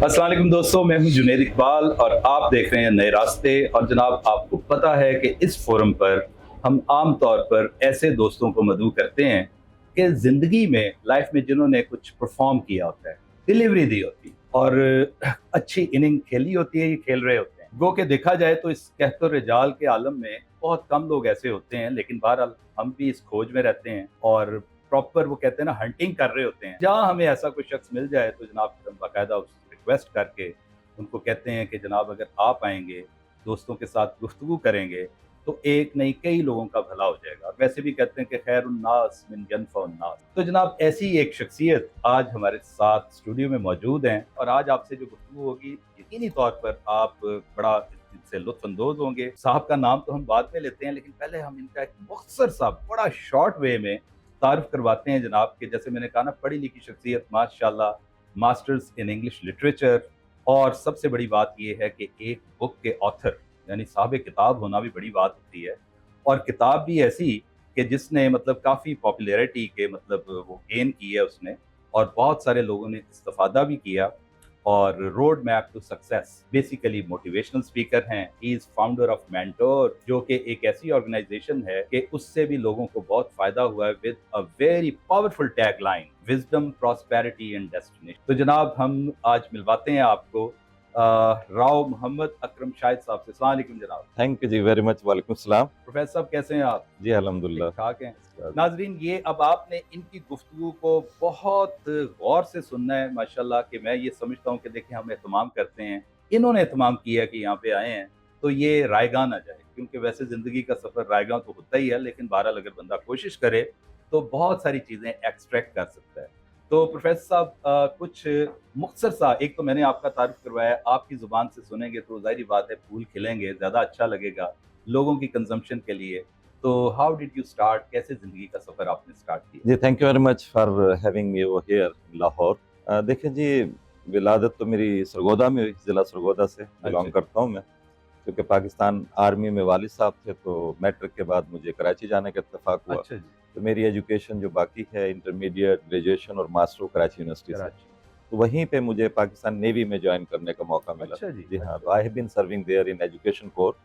अस्सलाम वालेकुम दोस्तों, मैं हूं जुनैद इकबाल और आप देख रहे हैं नए रास्ते। और जनाब, आपको पता है कि इस फोरम पर हम आम तौर पर ऐसे दोस्तों को मदऊ करते हैं कि ज़िंदगी में, लाइफ में जिन्होंने कुछ परफॉर्म किया होता है, डिलीवरी दी होती है और अच्छी इनिंग खेली होती है, ये खेल रहे होते हैं। गो के देखा जाए तो इस कहतो रिजाल के आलम में बहुत कम लोग ऐसे होते हैं, लेकिन बहरहाल हम भी इस खोज में रहते हैं और प्रॉपर वो कहते हैं ना, हंटिंग कर रहे होते हैं। जहाँ हमें ऐसा कोई शख्स मिल जाए तो जनाब हम बाकायदा उस रिक्वेस्ट करके उनको कहते हैं कि जनाब अगर आप आएंगे, दोस्तों के साथ गुफ्तगू करेंगे, तो एक नहीं कई लोगों का भला हो जाएगा। वैसे भी कहते हैं कि खैरुन्नास मिन यनफ़उन्नास। तो जनाब ऐसी एक शख्सियत आज हमारे साथ स्टूडियो में मौजूद हैं और आज आपसे जो गुफ्तगू होगी, यकीनी तौर पर आप बड़ा इससे लुत्फ़अंदोज़ होंगे। साहब का नाम तो हम बाद में लेते हैं, लेकिन पहले हम इनका एक मुख्तसर सा बड़ा शॉर्ट वे में तारुफ करवाते हैं जनाब के। जैसे मैंने कहा ना, पढ़ी लिखी शख्सियत, माशाल्लाह, मास्टर्स इन इंग्लिश लिटरेचर, और सबसे बड़ी बात यह है कि एक बुक के ऑथर यानी साहब किताब होना भी बड़ी बात होती है। और किताब भी ऐसी कि जिसने मतलब काफ़ी पॉपुलैरिटी के मतलब वो गेन की है उसने, और बहुत सारे लोगों ने इस्तेफादा भी किया। और road map to success, basically motivational speaker हैं। He is founder of mentor, जो कि एक ऐसी ऑर्गेनाइजेशन है कि उससे भी लोगों को बहुत फ़ायदा हुआ है with a very powerful tagline, wisdom, prosperity and destination. तो जनाब हम आज मिलवाते हैं आपको राव मोहम्मद अकरम शाहिद साहब से। अस्सलाम वालेकुम जनाब। थैंक यू जी वेरी मच। वालेकुम सलाम। प्रोफेसर साहब कैसे हैं आप? जी अल्हम्दुलिल्लाह। ठीक ठाक हैं। नाजरीन, ये अब आपने इनकी गुफ्तगू को बहुत गौर से सुनना है माशाल्लाह। कि मैं ये समझता हूँ कि देखिए, हम एहतमाम करते हैं, इन्होंने एहतमाम किया कि यहाँ पे आए हैं, तो ये रायगां ना जाए, क्योंकि वैसे ज़िंदगी का सफ़र रायगां तो होता ही है, लेकिन बहरहाल अगर बंदा कोशिश करे तो बहुत सारी चीज़ें एक्सट्रैक्ट कर सकता है। तो प्रोफेसर साहब, कुछ मुख्तसर सा, एक तो मैंने आपका तारुफ करवाया, आपकी ज़ुबान से सुनेंगे तो ज़ाहिर बात है फूल खिलेंगे, ज़्यादा अच्छा लगेगा लोगों की कंजम्पशन के लिए। तो हाउ डिड यू स्टार्ट, कैसे ज़िंदगी का सफ़र आपने स्टार्ट किया? जी thank you very much for having me over here in Lahore. देखिए जी, विलादत तो मेरी सरगोदा में हुई, ज़िला सरगोदा से बिलोंग अच्छा। करता हूँ मैं। क्योंकि पाकिस्तान आर्मी में वालिद साहब थे, तो मैट्रिक के बाद मुझे कराची जाने का इत्तेफाक हुआ। अच्छा जी। तो मेरी एजुकेशन जो बाकी है, इंटरमीडिएट, ग्रेजुएशन और मास्टर कराची यूनिवर्सिटी से। कराची। तो वहीं पे मुझे पाकिस्तान नेवी में ज्वाइन करने का मौका मिला। अच्छा जी। जी हाँ, तो अच्छा। I have been serving there in education core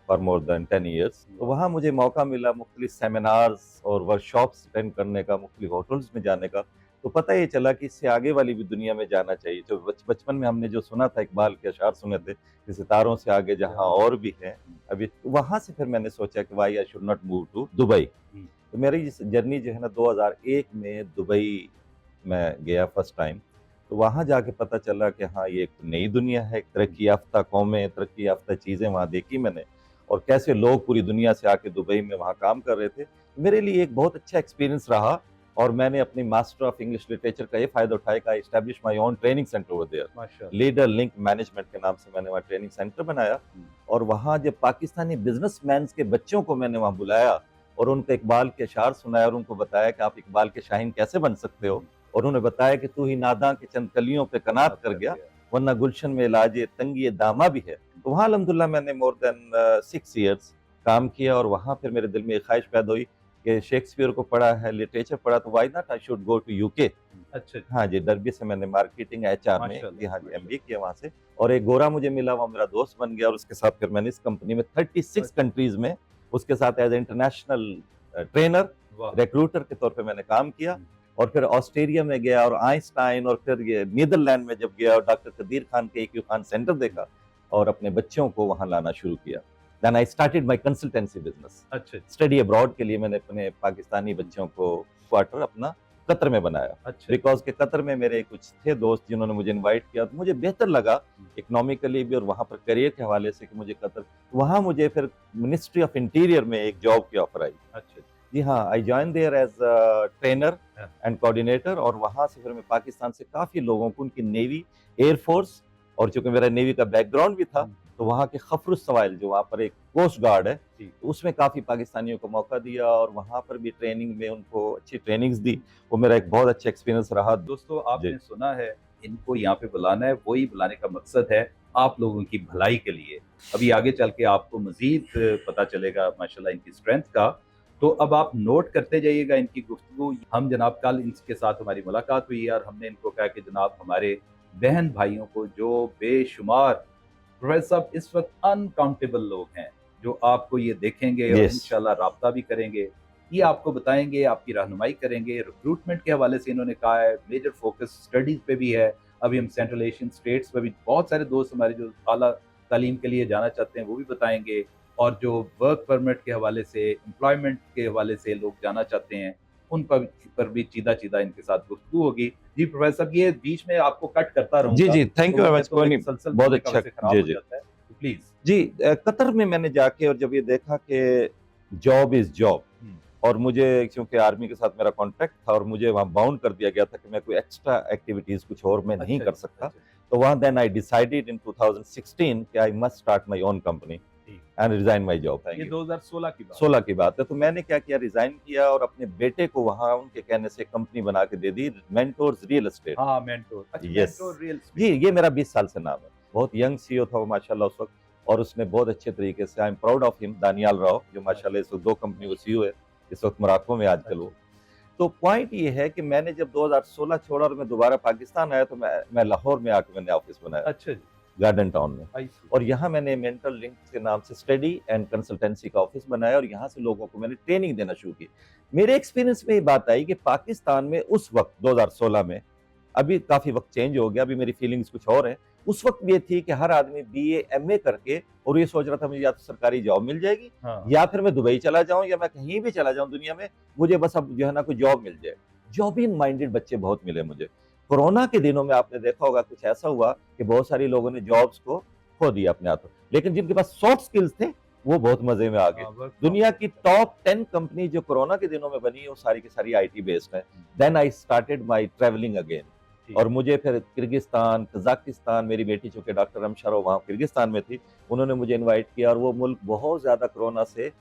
for more than 10 years. तो वहाँ मुझे मौका मिला मुख्तलिफ सेमिनार्स और वर्कशॉप्स अटेंड करने का, मुख्तलिफ होटल्स में जाने का। तो पता ये चला कि इससे आगे वाली भी दुनिया में जाना चाहिए। जो बचपन में हमने जो सुना था, इकबाल के अशार सुने थे कि सितारों से आगे जहाँ और भी है अभी, वहाँ से फिर मैंने सोचा कि why I should not move to Dubai. तो मेरी जर्नी जो है ना, 2001 में दुबई में गया फर्स्ट टाइम। तो वहाँ जाके पता चला कि हाँ, ये एक नई दुनिया है, एक तरक्की याफ्ता कौमें, तरक्की याफ्ता चीज़ें वहाँ देखी मैंने, और कैसे लोग पूरी दुनिया से आके दुबई में वहाँ काम कर रहे थे। मेरे लिए एक बहुत अच्छा एक्सपीरियंस रहा, और मैंने अपनी मास्टर ऑफ इंग्लिश लिटरेचर का ये फ़ायदा उठाया कि I establish my own training centre over there. माशाल्लाह। लीडर लिंक मैनेजमेंट के नाम से मैंने वहाँ ट्रेनिंग सेंटर बनाया। और वहाँ जब पाकिस्तानी बिजनेसमैन के बच्चों को मैंने वहाँ बुलाया और उनको इकबाल के अशार सुनाया और उनको बताया कि आप इकबाल के शाहीन कैसे बन सकते हो, और उन्हें बताया कि तू ही नादां के चंद कलियों पे कनात कर गया, वरना गुलशन में इलाजे तंगी दामा भी है। तो वहाँ अल्हम्दुलिल्लाह मैंने मोर देन 6 इयर्स काम किया, और वहाँ फिर मेरे दिल में एक ख्वाहिश पैदा हुई कि शेक्सपियर को पढ़ा है, लिटरेचर पढ़ा, तो why not I should go to UK. अच्छा। हाँ जी, डर्बी से मैंने मार्केटिंग एचआर में, जी हाँ जी, एमबीए किया वहाँ से। और एक गोरा मुझे मिला, वो मेरा दोस्त बन गया, और उसके साथ फिर मैंने इस कंपनी में 36 कंट्रीज में उसके साथ एज इंटरनेशनल ट्रेनर, रिक्रूटर के तौर पे मैंने काम किया। और फिर ऑस्ट्रेलिया में गया, और आइंस्टाइन, और फिर ये नीदरलैंड में जब गया और डॉक्टर कदीर खान के EQ खान सेंटर देखा और अपने बच्चों को वहाँ लाना शुरू किया। Then I started my consultancy business. अच्छा। स्टडी अब्रॉड के लिए मैंने अपने पाकिस्तानी बच्चों को क्वार्टर अपना कतर में बनाया। अच्छा। बिकॉज के कतर में मेरे कुछ थे दोस्त जिन्होंने मुझे इनवाइट किया, तो मुझे बेहतर लगा इकोनॉमिकली भी और वहाँ पर करियर के हवाले से कि मुझे कतर, वहाँ मुझे फिर मिनिस्ट्री ऑफ इंटीरियर में एक जॉब की ऑफर आई। अच्छा। जी हाँ, I join there as trainer and coordinator. और वहाँ से फिर मैं पाकिस्तान से काफ़ी लोगों को, उनकी नेवी, एयरफोर्स, और चूंकि मेरा नेवी का बैकग्राउंड भी था, तो वहाँ के खफरुस सवाइल जो वहाँ पर एक कोस्ट गार्ड है, तो उसमें काफ़ी पाकिस्तानियों को मौका दिया, और वहाँ पर भी ट्रेनिंग में उनको अच्छी ट्रेनिंग्स दी। वो मेरा एक बहुत अच्छा एक्सपीरियंस रहा। दोस्तों, आपने सुना है, इनको यहाँ पे बुलाना है, वही बुलाने का मकसद है आप लोगों की भलाई के लिए। अभी आगे चल के आपको मजीद पता चलेगा माशाल्लाह इनकी स्ट्रेंथ का। तो अब आप नोट करते जाइएगा इनकी गुफ्तगू। हम जनाब, कल इनके साथ हमारी मुलाकात हुई और हमने इनको कहा कि जनाब, हमारे बहन भाइयों को, जो बेशुमार प्रोफेसर साहब इस वक्त अनकाउंटेबल लोग हैं जो आपको ये देखेंगे और Yes. इंशाल्लाह राब्ता भी करेंगे, ये आपको बताएंगे, आपकी रहनुमाई करेंगे। रिक्रूटमेंट के हवाले से इन्होंने कहा है मेजर फोकस स्टडीज पे भी है। अभी हम सेंट्रल एशियन स्टेट्स पे भी बहुत सारे दोस्त हमारे जो आला तालीम के लिए जाना चाहते हैं वो भी बताएंगे, और जो वर्क परमिट के हवाले से, एम्प्लॉयमेंट के हवाले से लोग जाना चाहते हैं उन पर भी चीदा चीदा इनके साथ गुफ्तगू होगी। जी प्रोफेसर साहब, ये बीच में आपको कट करता जी रहूंगा जी, थैंक यू वेरी मच। कोई नहीं, बहुत अच्छा। जी जी प्लीज। जी, कतर में मैंने जाके और जब ये देखा कि जॉब इज जॉब, और मुझे क्योंकि आर्मी के साथ मेरा कॉन्ट्रैक्ट था और मुझे वहाँ बाउंड कर दिया गया था कि मैं कोई एक्स्ट्रा एक्टिविटीज कुछ और मैं नहीं कर सकता, तो वहाँ देन आई डिसाइडेड इन 2016 कि I must start my own company and resign my job. ये 2016 की बात 16 की बात है। तो मैंने क्या किया, रिजाइन किया और अपने बेटे को वहाँ उनके कहने से कंपनी बना के दे दी, मेंटोर्स रियल एस्टेट। हाँ, मेंटोर। यस जी, ये मेरा 20 साल से नाम है। बहुत यंग सीईओ था वो माशाल्लाह उस वक्त, और उसने बहुत अच्छे तरीके से, I am proud of him, Daniyal Rao, जो माशाल्लाह इस वक्त 2 कंपनी को सीईओ है इस वक्त मोरक्को में आजकल वो। तो पॉइंट ये है कि मैंने जब 2016 छोड़ा और मैं दोबारा पाकिस्तान आया तो मैं लाहौर में आके मैंने ऑफिस बनाया। अच्छा जी। गार्डन टाउन में, और यहाँ मैंने मेंटल लिंक के नाम से स्टडी एंड कंसल्टेंसी का ऑफिस बनाया और यहाँ से लोगों को मैंने ट्रेनिंग देना शुरू की। मेरे एक्सपीरियंस में ये बात आई कि पाकिस्तान में उस वक्त 2016 में, अभी काफी वक्त चेंज हो गया, अभी मेरी फीलिंग्स कुछ और है, उस वक्त ये थी कि हर आदमी बीए एमए करके और ये सोच रहा था मुझे या तो सरकारी जॉब मिल जाएगी, हाँ, या फिर मैं दुबई चला जाऊं या मैं कहीं भी चला जाऊं दुनिया में, मुझे बस अब जो है ना कोई जॉब मिल जाए। जॉबिंग माइंडेड बच्चे बहुत मिले मुझे। कोरोना के दिनों में आपने देखा होगा कुछ ऐसा हुआ कि बहुत सारे लोगों ने जॉब्स को खो दिया अपने हाथों, लेकिन जिनके पास सॉफ्ट स्किल्स थे वो बहुत मजे में आ गए। दुनिया की टॉप 10 कंपनी जो कोरोना के दिनों में बनी वो सारी की सारी आईटी बेस्ड है। Then I started my travelling again, और मुझे फिर किर्गिस्तान, कजाकिस्तान, मेरी बेटी चूंकि डॉक्टर अमशरो वहाँ किर्गिस्तान में थी, उन्होंने मुझे इनवाइट किया, और वो मुल्क बहुत ज्यादा कोरोना से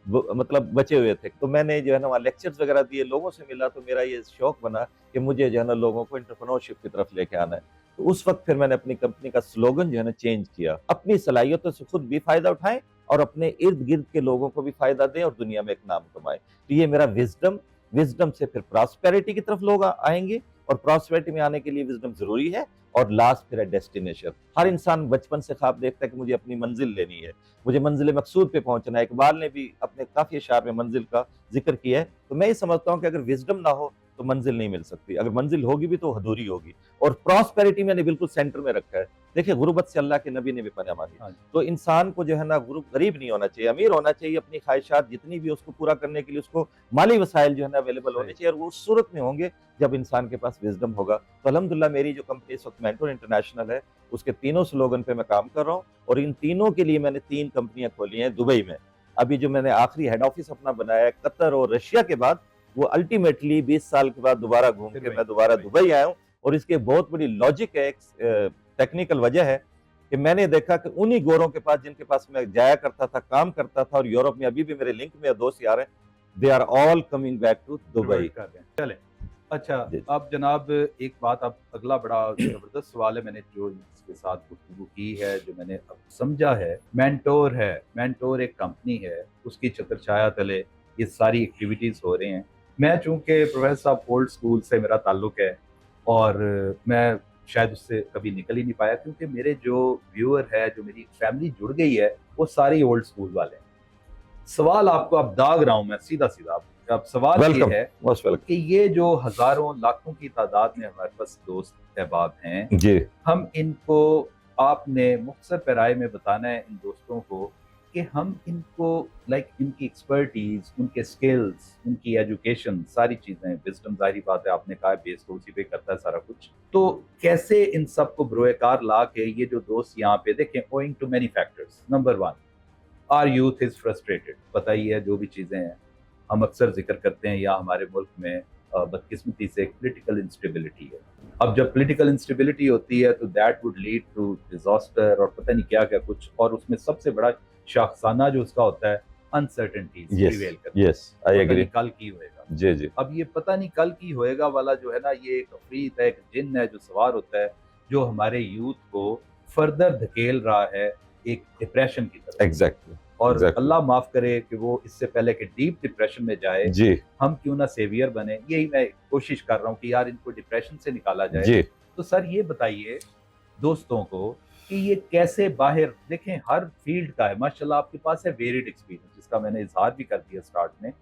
मतलब बचे हुए थे। तो मैंने जो है ना वहाँ लेक्चर्स वगैरह दिए, लोगों से मिला, तो मेरा ये शौक बना कि मुझे जो है ना लोगों को एंटरप्रेन्योरशिप की तरफ लेके आना है। तो उस वक्त फिर मैंने अपनी कंपनी का स्लोगन जो है ना चेंज किया, अपनी सलाहियतों से खुद भी फायदा उठाएं और अपने इर्द गिर्द के लोगों को भी फायदा दें और दुनिया में एक नाम कमाएं। तो ये मेरा विजडम से फिर प्रॉस्पेरिटी की तरफ लोग आएंगे, और प्रॉस्पेरिटी में आने के लिए विजडम जरूरी है, और लास्ट फिर है डेस्टिनेशन। हर इंसान बचपन से ख्वाब देखता है कि मुझे अपनी मंजिल लेनी है, मुझे मंजिल मकसूद पे पहुंचना है। इकबाल ने भी अपने काफी अशार में मंजिल का जिक्र किया है। तो मैं ये समझता हूँ कि अगर विजडम ना हो तो मंजिल नहीं मिल सकती, अगर मंजिल होगी भी तो अधूरी होगी। और प्रॉस्पेरिटी मैंने बिल्कुल सेंटर में रखा है। देखिए, गुर्बत से अल्लाह के नबी ने भी पनाह मांगी, तो इंसान को जो है ना गरीब नहीं होना चाहिए, अमीर होना चाहिए। अपनी ख्वाहिशात जितनी भी उसको पूरा करने के लिए उसको माली वसाइल जो है ना अवेलेबल होने चाहिए, और वो उस सूरत में होंगे जब इंसान के पास विजडम होगा। तो अल्हम्दुलिल्लाह मेरी जो कंपनी इस वक्त मेंटोर इंटरनेशनल है, उसके तीनों स्लोगन पे मैं काम कर रहा हूँ, और इन तीनों के लिए मैंने 3 कंपनियां खोली हैं दुबई में। अभी जो मैंने आखिरी हेड ऑफिस अपना बनाया है कतर और रशिया के बाद, वो अल्टीमेटली 20 साल के बाद दोबारा घूम के मैं दोबारा दुबई आया हूँ। और इसके बहुत बड़ी लॉजिक है, एक टेक्निकल वजह है कि मैंने देखा कि उन्हीं गोरों के पास जिनके पास मैं जाया करता था, काम करता था, और यूरोप में अभी भी मेरे लिंक में दोस्त यार हैं, they are all coming back to Dubai. चले, अच्छा, अब जनाब एक बात, अब अगला बड़ा जबरदस्त सवाल है, मैंने जो इसके साथ गुफ्तगू की है, जो मैंने अब समझा है, मेंटोर है, मेंटोर एक कंपनी है, उसकी छत्र छाया तले ये सारी एक्टिविटीज हो रही हैं। मैं चूंकि प्रोफेसर साहब ओल्ड स्कूल से मेरा ताल्लुक है, और मैं शायद उससे कभी निकल ही नहीं पाया, क्योंकि मेरे जो व्यूअर है, जो मेरी फैमिली जुड़ गई है, वो सारी ओल्ड स्कूल वाले हैं। सवाल आपको अब दाग रहा हूं मैं सीधा सीधा, अब सवाल ये है कि ये जो हजारों लाखों की तादाद में हमारे पास दोस्त अहबाब हैं जी, हम इनको, आपने मुख्तसर पैराए में बताना है इन दोस्तों को कि हम इनको इनकी एक्सपर्टीज, उनके स्किल्स, उनकी एजुकेशन, सारी चीजें, विजडम, जाहिर बात है आपने कहा बेस तो उसी पे करता है सारा कुछ, तो कैसे इन सबको बरोएकार ला के ये जो दोस्त यहाँ पे देखें, owing to many factors, number 1 our youth is frustrated, पता ही है जो भी चीजें हैं हम अक्सर जिक्र करते हैं, या हमारे मुल्क में बदकिस्मती से पॉलिटिकल इंस्टेबिलिटी है। अब जब पॉलिटिकल इंस्टेबिलिटी होती है तो that would lead to disaster और पता नहीं क्या क्या कुछ, और उसमें सबसे बड़ा शाखसाना जो उसका होता है अनसर्टेनिटीज प्रिवेल करती है। Yes, I agree. कल की होएगा, जी जी। अब ये पता नहीं कल की होएगा वाला जो है ना, ये एक अफरीत है, एक जिन है जो सवार होता है, जो हमारे यूथ को फर्दर धकेल रहा है एक डिप्रेशन की तरफ। एग्जैक्टली। और अल्लाह माफ करे कि वो इससे पहले कि डीप डिप्रेशन में जाए जी, हम क्यों ना सेवियर बने। यही मैं कोशिश कर रहा हूँ कि यार इनको डिप्रेशन से निकाला जाए जी। तो सर ये बताइए दोस्तों को कि ये कैसे बाहर देखें, हर फील्ड का है माशाल्लाह, आपके पास है वेरिड एक्सपीरियंस जिसका मैंने इजहार भी कर दिया स्टार्ट में।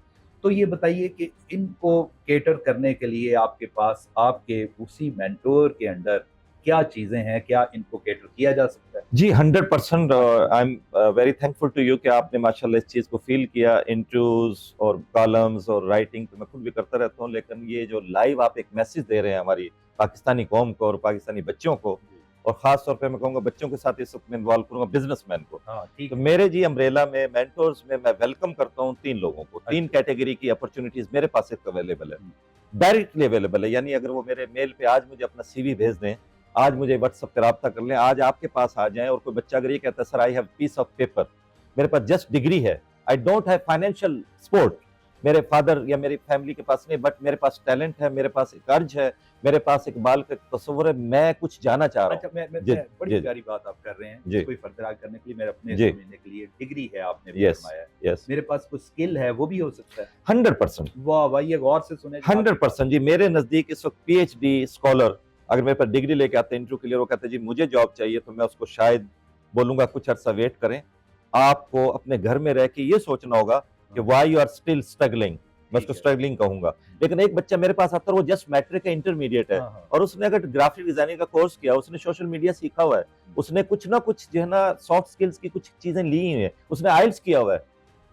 तो ये बताइए कि इनको केटर करने के लिए आपके पास आपके उसी मेंटोर के अंडर क्या चीजें हैं, क्या इनको केटर किया जा सकता है? जी 100% I am very thankful to you कि आपने माशाल्लाह इस चीज़ को फील किया। इंटरव्यूज और कॉलम्स और राइटिंग तो मैं खुद भी करता रहता हूँ, लेकिन ये जो लाइव आप एक मैसेज दे रहे हैं हमारी पाकिस्तानी कौम को और पाकिस्तानी बच्चों को, और खास तौर पे मैं कहूँगा बच्चों के साथ इस वक्त मैं इन्वॉल्व करूँगा बिजनेसमैन को। हाँ ठीक तो है। मेरे जी अम्ब्रेला में मेंटोर्स में मैं वेलकम करता हूँ 3 लोगों को। 3 अच्छा। कैटेगरी की अपॉर्चुनिटीज मेरे पास एक अवेलेबल है, डायरेक्टली अवेलेबल है। यानी अगर वो मेरे मेल पे आज मुझे अपना सीवी भेज दें, आज मुझे व्हाट्सएप पे राब्ता कर लें, आज आपके पास आ जाएं, और कोई बच्चा अगर ये कहता है sir I have piece of paper, मेरे पास जस्ट डिग्री है, I don't have financial support, मेरे फादर या मेरी फैमिली के पास नहीं, बट मेरे पास टैलेंट है, मेरे पास एक अर्ज है, मेरे पास एक बाल का तस्वुर है, मैं कुछ जाना चाह रहा अच्छा, हूँ। मैं जी, बड़ी जी, प्यारी बात आप कर रहे हैं, जी। कोई फर्दर आगे करने के लिए, मेरे अपने जी। समझने के लिए डिग्री है आपने भी यस, फरमाया है। यस, मेरे पास कुछ स्किल है, वो भी हो सकता है। 100%, वाह भाई, ये गौर से सुने। 100% जी। मेरे नजदीक इस वक्त पीएचडी स्कॉलर अगर मेरे पास डिग्री लेके आते हैं इंटरव्यू के लिए, वो कहते हैं जी मुझे जॉब चाहिए, तो मैं उसको शायद बोलूंगा कुछ अर्सा वेट करें। आपको अपने घर में रह के ये सोचना होगा कि why you are still struggling, मैं उसको स्ट्रगलिंग कहूंगा। लेकिन एक बच्चा मेरे पास आता है, वो जस्ट मैट्रिक है, इंटरमीडिएट है, और उसने अगर ग्राफिक डिजाइनिंग का कोर्स किया, उसने सोशल मीडिया सीखा हुआ है, उसने कुछ ना कुछ जो है ना सॉफ्ट स्किल्स की कुछ चीजें ली हुई है, उसने आइल्स किया हुआ है,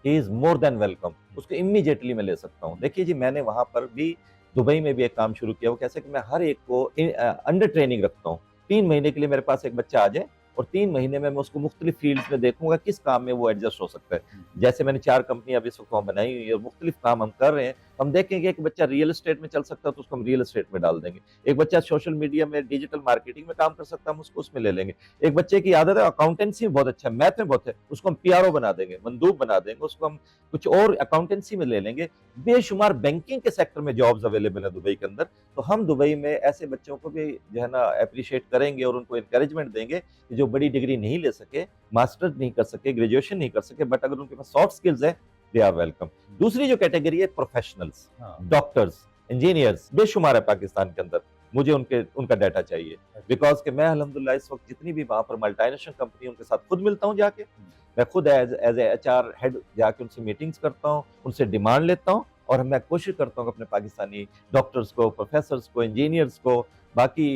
he is more than welcome, उसको इमीडिएटली मैं ले सकता हूँ। देखिए जी, मैंने वहां पर भी दुबई में भी एक काम शुरू किया। वो कैसे कि मैं हर एक को अंडर ट्रेनिंग रखता हूँ। 3 महीने के लिए मेरे पास एक बच्चा आ जाए, और 3 महीने में मैं उसको मुख्तलिफ फील्ड्स में देखूंगा किस काम में वो एडजस्ट हो सकता है। जैसे मैंने 4 कंपनी अभी इस वक्त वहाँ बनाई हुई है और मुख्तलिफ काम हम कर रहे हैं। हम देखेंगे एक बच्चा रियल एस्टेट में चल सकता है, तो उसको हम रियल एस्टेट में डाल देंगे। एक बच्चा सोशल मीडिया में डिजिटल मार्केटिंग में काम कर सकता है, हम उसको उसमें ले लेंगे। एक बच्चे की आदत है अकाउंटेंसी में बहुत अच्छा है, मैथ में बहुत है, उसको हम पीआरओ बना देंगे, मंदूब बना देंगे, उसको हम कुछ और अकाउंटेंसी में ले लेंगे। बेशुमार बैंकिंग के सेक्टर में जॉब्स अवेलेबल है दुबई के अंदर। तो हम दुबई में ऐसे बच्चों को भी जो है ना अप्रिशिएट करेंगे और उनको इंकरेजमेंट देंगे कि जो बड़ी डिग्री नहीं ले सके, मास्टर्स नहीं कर सके, ग्रेजुएशन नहीं कर सके, बट अगर उनके पास सॉफ्ट स्किल्स है, दे आर वेलकम। दूसरी जो कैटेगरी है प्रोफेशनल्स, डॉक्टर्स, इंजीनियर्स बेशुमार है पाकिस्तान के अंदर। मुझे उनका डाटा चाहिए, बिकॉज कि मैं अल्हम्दुलिल्लाह इस वक्त जितनी भी वहां पर मल्टीनेशनल कंपनी उनके साथ खुद मिलता हूँ जाके, मैं खुद एज ए एचआर हेड जाके उनसे मीटिंग्स करता हूँ, उनसे डिमांड लेता हूँ, और मैं कोशिश करता हूँ कि अपने पाकिस्तानी डॉक्टर्स को, प्रोफेसर्स को, इंजीनियर्स को, बाकी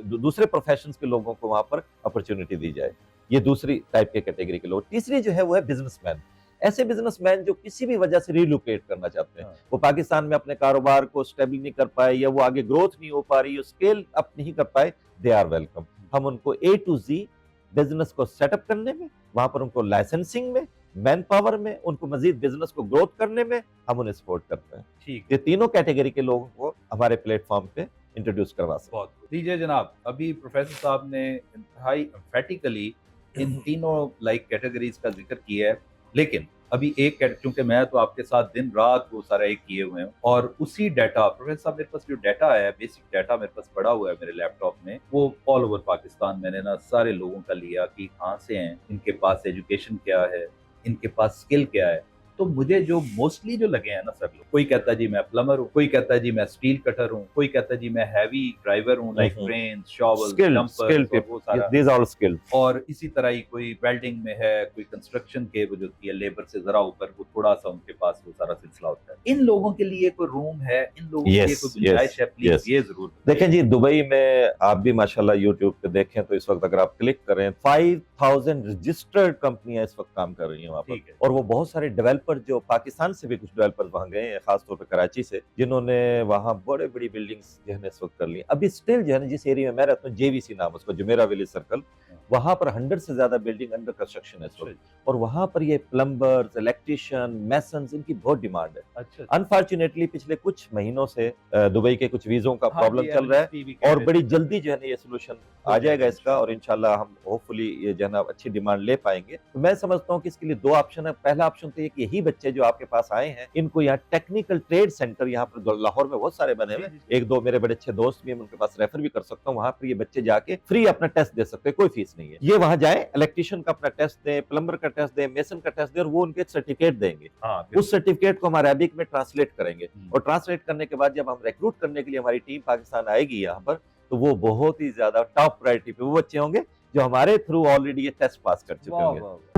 दूसरे प्रोफेशंस के लोगों को वहां पर अपॉर्चुनिटी दी जाए। ये दूसरी टाइप के कैटेगरी के लोग। तीसरी जो है वो है बिजनेसमैन। ऐसे बिजनेसमैन जो किसी भी वजह से रिलोकेट करना चाहते हैं, वो पाकिस्तान में अपने कारोबार को स्टेबल नहीं कर पाए, या वो आगे ग्रोथ नहीं हो पा रही, वो स्केल अप नहीं कर पाए, दे आर वेलकम। हम उनको A to Z बिजनेस को सेटअप करने में, वहां पर उनको लाइसेंसिंग में, मैन पावर में, उनको मजीद बिजनेस को ग्रोथ करने में हम उन्हें सपोर्ट करते हैं। ठीक, ये तीनों कैटेगरी के लोगों को हमारे प्लेटफॉर्म पे इंट्रोड्यूस करवा सकते हैं। बहुत दीजिए जनाब। अभी प्रोफेसर साहब ने इंतहाई एम्फेटिकली इन तीनों लाइक कैटेगरीज का जिक्र किया है, लेकिन अभी एक चूंकि मैं तो आपके साथ दिन रात वो सारा एक किए हुए हैं, और उसी डाटा प्रोफेसर साहब, मेरे पास जो डाटा है, बेसिक डाटा मेरे पास पड़ा हुआ है मेरे लैपटॉप में, वो ऑल ओवर पाकिस्तान मैंने ना सारे लोगों का लिया कि कहाँ से हैं, इनके पास एजुकेशन क्या है, इनके पास स्किल क्या है। तो मुझे जो मोस्टली जो लगे हैं ना सब लोग, कोई कहता है जी मैं प्लम्बर हूँ, कोई कहता है जी मैं स्टील कटर हूँ, कोई कहता है जी मैं हैवी ड्राइवर हूँ, लाइक क्रेन, शॉवल, डंपर, वो सारा, these are all skills। और इसी तरह ही कोई वेल्डिंग में है, कोई कंस्ट्रक्शन के वो जो है लेबर से जरा ऊपर, वो थोड़ा सा उनके पास वो सारा सिलसिला होता है। इन लोगों के लिए कोई रूम है, इन लोगों के लिए कोई गुंजाइश है? प्लीज ये जरूर देखें जी। दुबई में आप भी माशाल्लाह यूट्यूब पे देखें तो इस वक्त अगर आप क्लिक करें, 5000 रजिस्टर्ड कंपनियां इस वक्त काम कर रही हैं वहां पर, और वो बहुत सारे डेवलपर जो पाकिस्तान से भी कुछ डेवलपर्स वहां गए हैं, खासतौर पर कराची से, जिन्होंने वहां बड़े बड़ी बिल्डिंग्स जो है इस वक्त कर ली। अभी स्टिल जो है जिस एरिया में मैं रहता हूँ, JVC नाम उसको, जुमेरा विलेज सर्कल, वहां पर 100 से ज्यादा बिल्डिंग अंडर कंस्ट्रक्शन है इस वक्त, और वहां पर ये प्लम्बर्स, इलेक्ट्रिशियन, मैसन्स, इनकी बहुत डिमांड है। अच्छा, अनफॉर्चुनेटली पिछले कुछ महीनों से दुबई के कुछ वीजों का प्रॉब्लम चल रहा है, और बड़ी जल्दी जो है ये सोल्यूशन आ जाएगा इसका, और इंशाल्लाह हम होपफुली ये जो है ना अच्छी डिमांड ले पाएंगे। तो मैं समझता हूँ कि इसके लिए 2 ऑप्शन है। पहला ऑप्शन तो ये कि यही बच्चे जो आपके पास आए हैं, इनको यहाँ टेक्निकल ट्रेड सेंटर यहाँ पर लाहौर में बहुत सारे बने हुए हैं, 1-2 मेरे बड़े अच्छे दोस्त भी हैं, उनके पास रेफर भी कर सकता हूँ। वहां पर ये बच्चे जाके फ्री अपना टेस्ट दे सकते हैं, कोई फीस नहीं है। ये वहां जाए, इलेक्ट्रिशियन का अपना टेस्ट दें, प्लम्बर का टेस्ट दें, मेसन का टेस्ट दें, और वो उनके सर्टिफिकेट देंगे। उस सर्टिफिकेट को हम अरेबिक में ट्रांसलेट करेंगे, और ट्रांसलेट करने के बाद जब हम रिक्रूट करने के लिए हमारी टीम पाकिस्तान आएगी यहाँ पर, तो वो बहुत ही ज्यादा टॉप प्रायोरिटी पे वो बच्चे होंगे जो हमारे थ्रू ऑलरेडी ये टेस्ट पास कर चुके वाह होंगे। वाह वाह।